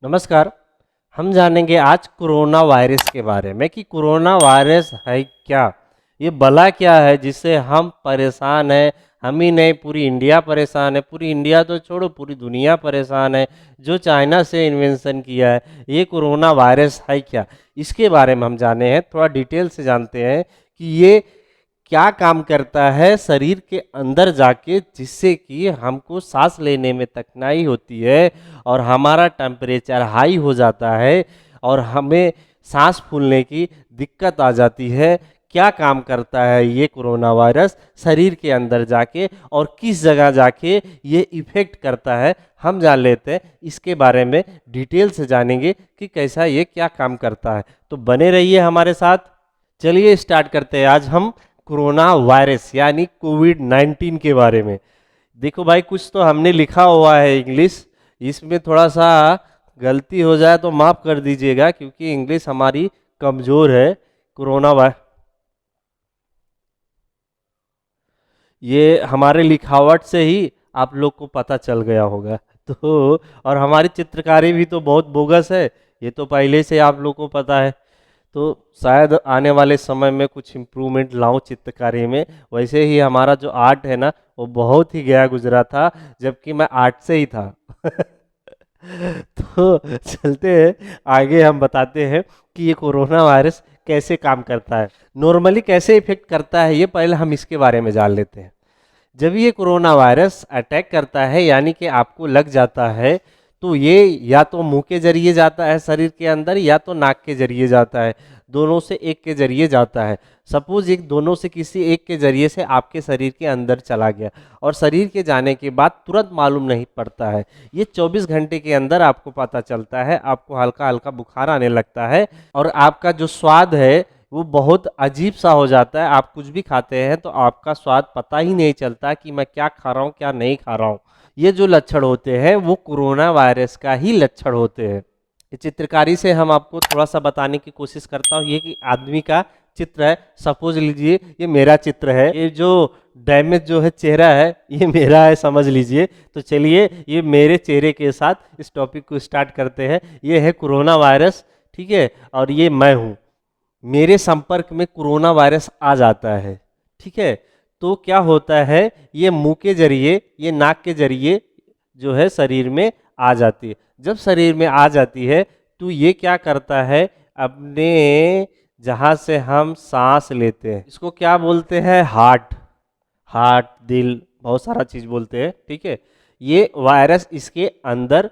नमस्कार। हम जानेंगे आज कोरोना वायरस के बारे में कि कोरोना वायरस है क्या, ये बला क्या है जिससे हम परेशान हैं। हम ही नहीं, पूरी इंडिया परेशान है। पूरी इंडिया तो छोड़ो, पूरी दुनिया परेशान है। जो चाइना से इन्वेंशन किया है, ये कोरोना वायरस है क्या, इसके बारे में हम जाने हैं। थोड़ा डिटेल से जानते हैं कि ये क्या काम करता है शरीर के अंदर जाके, जिससे कि हमको सांस लेने में कठिनाई होती है और हमारा टेम्परेचर हाई हो जाता है और हमें सांस फूलने की दिक्कत आ जाती है। क्या काम करता है ये कोरोना वायरस शरीर के अंदर जाके और किस जगह जाके ये इफेक्ट करता है, हम जान लेते हैं। इसके बारे में डिटेल से जानेंगे कि कैसा ये क्या काम करता है। तो बने रहिए हमारे साथ। चलिए स्टार्ट करते हैं आज हम कोरोना वायरस यानी कोविड-19 के बारे में। देखो भाई, कुछ तो हमने लिखा हुआ है इंग्लिश, इसमें थोड़ा सा गलती हो जाए तो माफ़ कर दीजिएगा, क्योंकि इंग्लिश हमारी कमज़ोर है। कोरोना वायरस ये हमारे लिखावट से ही आप लोग को पता चल गया होगा। तो और हमारी चित्रकारी भी तो बहुत बोगस है, ये तो पहले से आप लोग को पता है। तो शायद आने वाले समय में कुछ इम्प्रूवमेंट लाऊं चित्रकारी में। वैसे ही हमारा जो आर्ट है ना, वो बहुत ही गया गुजरा था, जबकि मैं आर्ट से ही था। तो चलते हैं आगे, हम बताते हैं कि ये कोरोना वायरस कैसे काम करता है, नॉर्मली कैसे इफेक्ट करता है। ये पहले हम इसके बारे में जान लेते हैं। जब ये कोरोना वायरस अटैक करता है, यानी कि आपको लग जाता है, तो ये या तो मुंह के जरिए जाता है शरीर के अंदर, या तो नाक के जरिए जाता है। दोनों से एक के जरिए जाता है। सपोज एक दोनों से किसी एक के जरिए से आपके शरीर के अंदर चला गया और शरीर के जाने के बाद तुरंत मालूम नहीं पड़ता है। ये 24 घंटे के अंदर आपको पता चलता है। आपको हल्का हल्का बुखार आने लगता है और आपका जो स्वाद है वो बहुत अजीब सा हो जाता है। आप कुछ भी खाते हैं तो आपका स्वाद पता ही नहीं चलता कि मैं क्या खा रहा हूँ क्या नहीं खा रहा हूँ। ये जो लक्षण होते हैं वो कोरोना वायरस का ही लक्षण होते हैं। ये चित्रकारी से हम आपको थोड़ा सा बताने की कोशिश करता हूँ। ये कि आदमी का चित्र है, सपोज लीजिए ये मेरा चित्र है। ये जो डैमेज जो है चेहरा है, ये मेरा है, समझ लीजिए। तो चलिए ये मेरे चेहरे के साथ इस टॉपिक को स्टार्ट करते हैं। ये है कोरोना वायरस, ठीक है, और ये मैं हूँ। मेरे संपर्क में कोरोना वायरस आ जाता है, ठीक है, तो क्या होता है, ये मुंह के जरिए, ये नाक के जरिए जो है शरीर में आ जाती है। जब शरीर में आ जाती है तो ये क्या करता है, अपने जहाँ से हम सांस लेते हैं, इसको क्या बोलते हैं, हार्ट, हार्ट, दिल, बहुत सारा चीज़ बोलते हैं, ठीक है। ये वायरस इसके अंदर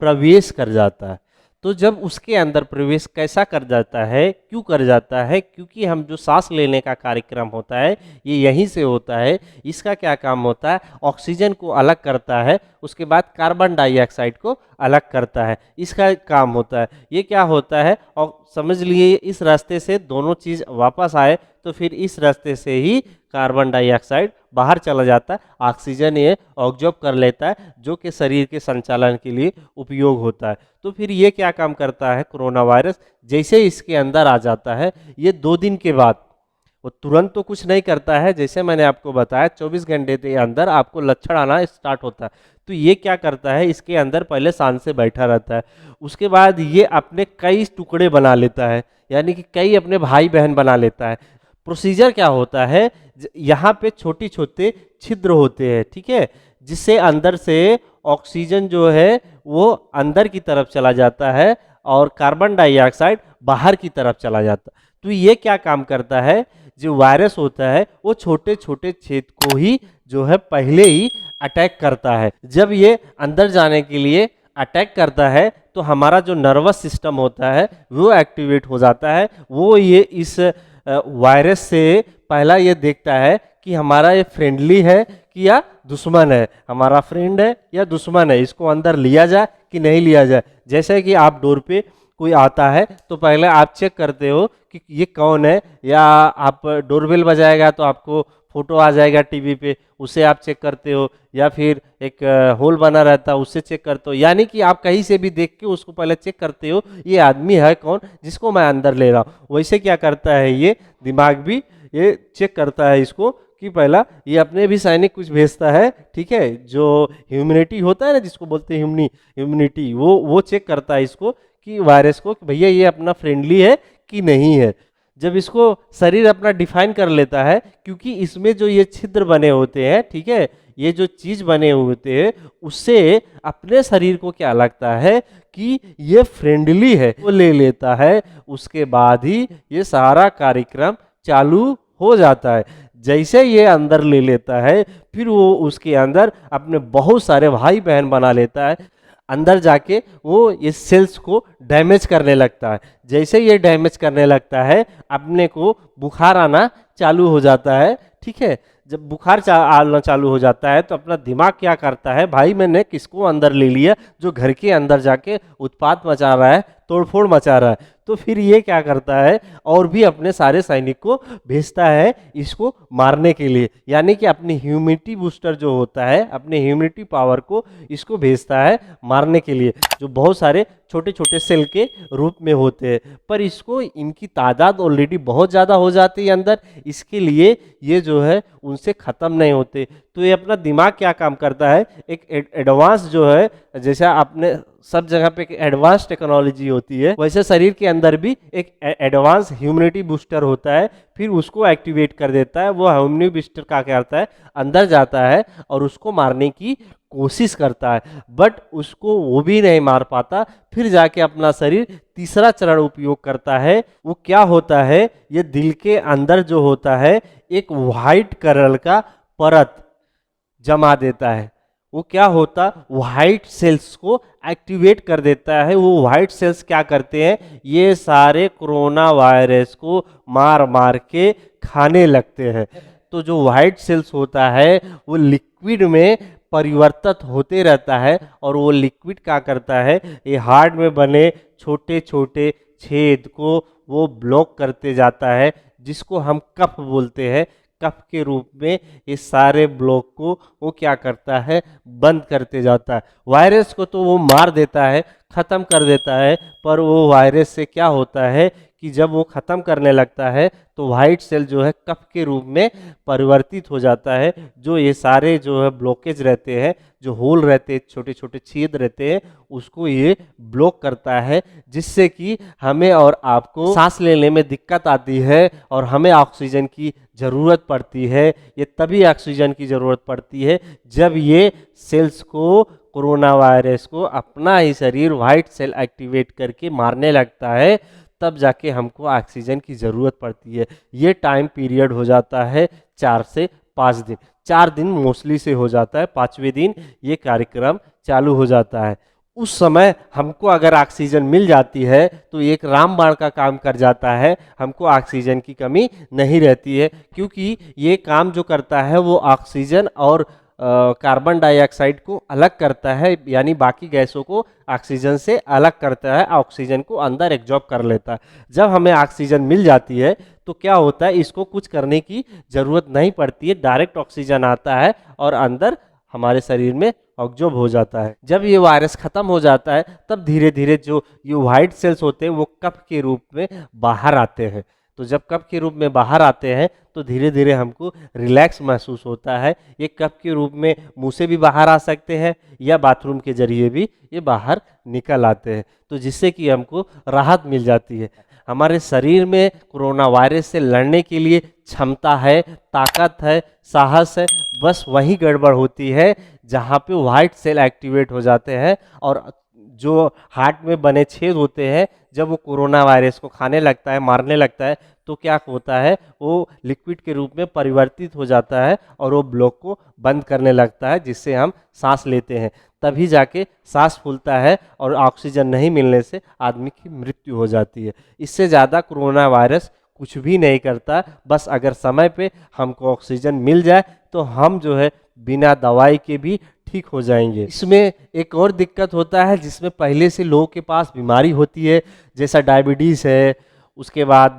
प्रवेश कर जाता है। तो जब उसके अंदर प्रवेश कैसा कर जाता है, क्यों कर जाता है, क्योंकि हम जो सांस लेने का कार्यक्रम होता है ये यहीं से होता है। इसका क्या काम होता है, ऑक्सीजन को अलग करता है, उसके बाद कार्बन डाइऑक्साइड को अलग करता है, इसका काम होता है। ये क्या होता है, और समझ लिए इस रास्ते से दोनों चीज़ वापस आए तो फिर इस रास्ते से ही कार्बन डाइऑक्साइड बाहर चला जाता है, ऑक्सीजन ये ऑब्जॉर्ब कर लेता है, जो कि शरीर के संचालन के लिए उपयोग होता है। तो फिर ये क्या काम करता है, कोरोना वायरस जैसे इसके अंदर आ जाता है, ये 2 दिन के बाद, वो तुरंत तो कुछ नहीं करता है, जैसे मैंने आपको बताया 24 घंटे के अंदर आपको लक्षण आना स्टार्ट होता है। तो ये क्या करता है, इसके अंदर पहले सांस से बैठा रहता है, उसके बाद ये अपने कई टुकड़े बना लेता है, यानी कि कई अपने भाई बहन बना लेता है। प्रोसीजर क्या होता है, यहाँ पे छोटे छोटे छिद्र होते हैं, ठीक है, जिससे अंदर से ऑक्सीजन जो है वो अंदर की तरफ चला जाता है और कार्बन डाइऑक्साइड बाहर की तरफ चला जाता है। तो ये क्या काम करता है, जो वायरस होता है वो छोटे छोटे छेद को ही जो है पहले ही अटैक करता है। जब ये अंदर जाने के लिए अटैक करता है तो हमारा जो नर्वस सिस्टम होता है वो एक्टिवेट हो जाता है। वो ये इस वायरस से पहला ये देखता है कि हमारा ये फ्रेंडली है कि या दुश्मन है, हमारा फ्रेंड है या दुश्मन है, इसको अंदर लिया जाए कि नहीं लिया जाए। जैसे कि आप डोर पे कोई आता है तो पहले आप चेक करते हो कि ये कौन है, या आप डोरबेल बजाएगा तो आपको फोटो आ जाएगा टीवी पे, उसे आप चेक करते हो, या फिर एक होल बना रहता है उससे चेक करते हो। यानी कि आप कहीं से भी देख के उसको पहले चेक करते हो ये आदमी है कौन जिसको मैं अंदर ले रहा हूँ। वैसे क्या करता है, ये दिमाग भी ये चेक करता है इसको कि पहला ये अपने भी सैनिक कुछ भेजता है, ठीक है, जो ह्यूमिनिटी होता है ना जिसको बोलते हैं ह्यूमिनिटी, वो चेक करता है इसको कि वायरस को कि भैया ये अपना फ्रेंडली है कि नहीं है। जब इसको शरीर अपना डिफाइन कर लेता है, क्योंकि इसमें जो ये छिद्र बने होते हैं, ठीक है, ये जो चीज बने होते हैं उससे अपने शरीर को क्या लगता है कि ये फ्रेंडली है, वो ले लेता है। उसके बाद ही ये सारा कार्यक्रम चालू हो जाता है। जैसे ये अंदर ले लेता है, फिर वो उसके अंदर अपने बहुत सारे भाई बहन बना लेता है। अंदर जाके वो इस सेल्स को डैमेज करने लगता है। जैसे ये डैमेज करने लगता है, अपने को बुखार आना चालू हो जाता है, ठीक है। जब बुखार आना चालू हो जाता है तो अपना दिमाग क्या करता है, भाई मैंने किसको अंदर ले लिया जो घर के अंदर जाके उत्पात मचा रहा है, तोड़फोड़ मचा रहा है। तो फिर ये क्या करता है, और भी अपने सारे सैनिक को भेजता है इसको मारने के लिए, यानी कि अपनी ह्यूमिनिटी बूस्टर जो होता है, अपने ह्यूमिनिटी पावर को इसको भेजता है मारने के लिए, जो बहुत सारे छोटे छोटे सेल के रूप में होते हैं। पर इसको इनकी तादाद ऑलरेडी बहुत ज़्यादा हो जाती है अंदर, इसके लिए ये जो है उनसे ख़त्म नहीं होते। तो ये अपना दिमाग क्या काम करता है, एक एडवांस जो है, जैसे आपने सब जगह पे एडवांस टेक्नोलॉजी होती है, वैसे शरीर के अंदर भी एक एडवांस ह्यूमिनिटी बूस्टर होता है, फिर उसको एक्टिवेट कर देता है। वो ह्यूमिनिटी बूस्टर क्या करता है, अंदर जाता है और उसको मारने की कोशिश करता है, बट उसको वो भी नहीं मार पाता। फिर जाके अपना शरीर तीसरा चरण उपयोग करता है। वो क्या होता है, ये दिल के अंदर जो होता है एक वाइट कलर का परत जमा देता है। वो क्या होता, व्हाइट सेल्स को एक्टिवेट कर देता है। वो व्हाइट सेल्स क्या करते हैं, ये सारे कोरोना वायरस को मार मार के खाने लगते हैं। तो जो व्हाइट सेल्स होता है वो लिक्विड में परिवर्तित होते रहता है, और वो लिक्विड क्या करता है, ये हार्ट में बने छोटे छोटे छेद को वो ब्लॉक करते जाता है, जिसको हम कफ बोलते हैं। कफ के रूप में ये सारे ब्लॉक को वो क्या करता है, बंद करते जाता है। वायरस को तो वो मार देता है, ख़त्म कर देता है, पर वो वायरस से क्या होता है कि जब वो ख़त्म करने लगता है तो वाइट सेल जो है कफ के रूप में परिवर्तित हो जाता है। जो ये सारे जो है ब्लॉकेज रहते हैं, जो होल रहते हैं, छोटे छोटे छेद रहते हैं, उसको ये ब्लॉक करता है, जिससे कि हमें और आपको सांस लेने में दिक्कत आती है और हमें ऑक्सीजन की ज़रूरत पड़ती है। ये तभी ऑक्सीजन की ज़रूरत पड़ती है जब ये सेल्स को, कोरोना वायरस को अपना ही शरीर व्हाइट सेल एक्टिवेट करके मारने लगता है, तब जाके हमको ऑक्सीजन की ज़रूरत पड़ती है। ये टाइम पीरियड हो जाता है 4 से 5 दिन। 4 दिन मोस्टली से हो जाता है, 5वें दिन ये कार्यक्रम चालू हो जाता है। उस समय हमको अगर ऑक्सीजन मिल जाती है तो एक रामबाण का काम कर जाता है, हमको ऑक्सीजन की कमी नहीं रहती है, क्योंकि ये काम जो करता है वो ऑक्सीजन और कार्बन डाइऑक्साइड को अलग करता है, यानी बाकी गैसों को ऑक्सीजन से अलग करता है, ऑक्सीजन को अंदर एब्जॉर्ब कर लेता है। जब हमें ऑक्सीजन मिल जाती है तो क्या होता है, इसको कुछ करने की ज़रूरत नहीं पड़ती है, डायरेक्ट ऑक्सीजन आता है और अंदर हमारे शरीर में ऑब्जॉर्ब हो जाता है। जब ये वायरस ख़त्म हो जाता है तब धीरे धीरे जो ये वाइट सेल्स होते हैं वो कफ के रूप में बाहर आते हैं। तो जब कफ के रूप में बाहर आते हैं तो धीरे धीरे हमको रिलैक्स महसूस होता है। ये कफ के रूप में मुंह से भी बाहर आ सकते हैं या बाथरूम के जरिए भी ये बाहर निकल आते हैं, तो जिससे कि हमको राहत मिल जाती है। हमारे शरीर में कोरोना वायरस से लड़ने के लिए क्षमता है, ताकत है, साहस है, बस वही गड़बड़ होती है जहाँ पे वाइट सेल एक्टिवेट हो जाते हैं और जो हार्ट में बने छेद होते हैं, जब वो कोरोना वायरस को खाने लगता है, मारने लगता है, तो क्या होता है, वो लिक्विड के रूप में परिवर्तित हो जाता है और वो ब्लॉक को बंद करने लगता है, जिससे हम सांस लेते हैं। तभी जाके सांस फूलता है और ऑक्सीजन नहीं मिलने से आदमी की मृत्यु हो जाती है। इससे ज़्यादा कोरोना वायरस कुछ भी नहीं करता, बस अगर समय पे हमको ऑक्सीजन मिल जाए तो हम जो है बिना दवाई के भी ठीक हो जाएंगे। इसमें एक और दिक्कत होता है, जिसमें पहले से लोगों के पास बीमारी होती है, जैसा डायबिटीज़ है, उसके बाद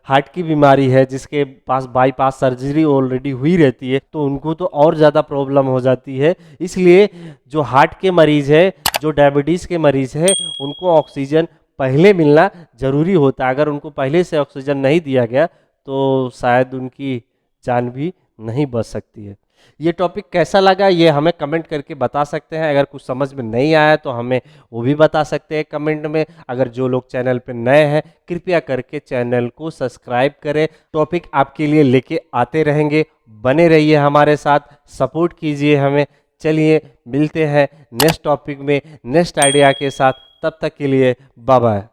हार्ट की बीमारी है, जिसके पास बाईपास सर्जरी ऑलरेडी हुई रहती है, तो उनको तो और ज़्यादा प्रॉब्लम हो जाती है। इसलिए जो हार्ट के मरीज़ है, जो डायबिटीज़ के मरीज़ है, उनको ऑक्सीजन पहले मिलना ज़रूरी होता है। अगर उनको पहले से ऑक्सीजन नहीं दिया गया तो शायद उनकी जान भी नहीं बच सकती है। ये टॉपिक कैसा लगा ये हमें कमेंट करके बता सकते हैं। अगर कुछ समझ में नहीं आया तो हमें वो भी बता सकते हैं कमेंट में। अगर जो लोग चैनल पे नए हैं कृपया करके चैनल को सब्सक्राइब करें। टॉपिक आपके लिए लेके आते रहेंगे, बने रहिए हमारे साथ, सपोर्ट कीजिए हमें। चलिए मिलते हैं नेक्स्ट टॉपिक में नेक्स्ट आइडिया के साथ, तब तक के लिए बाय बाय।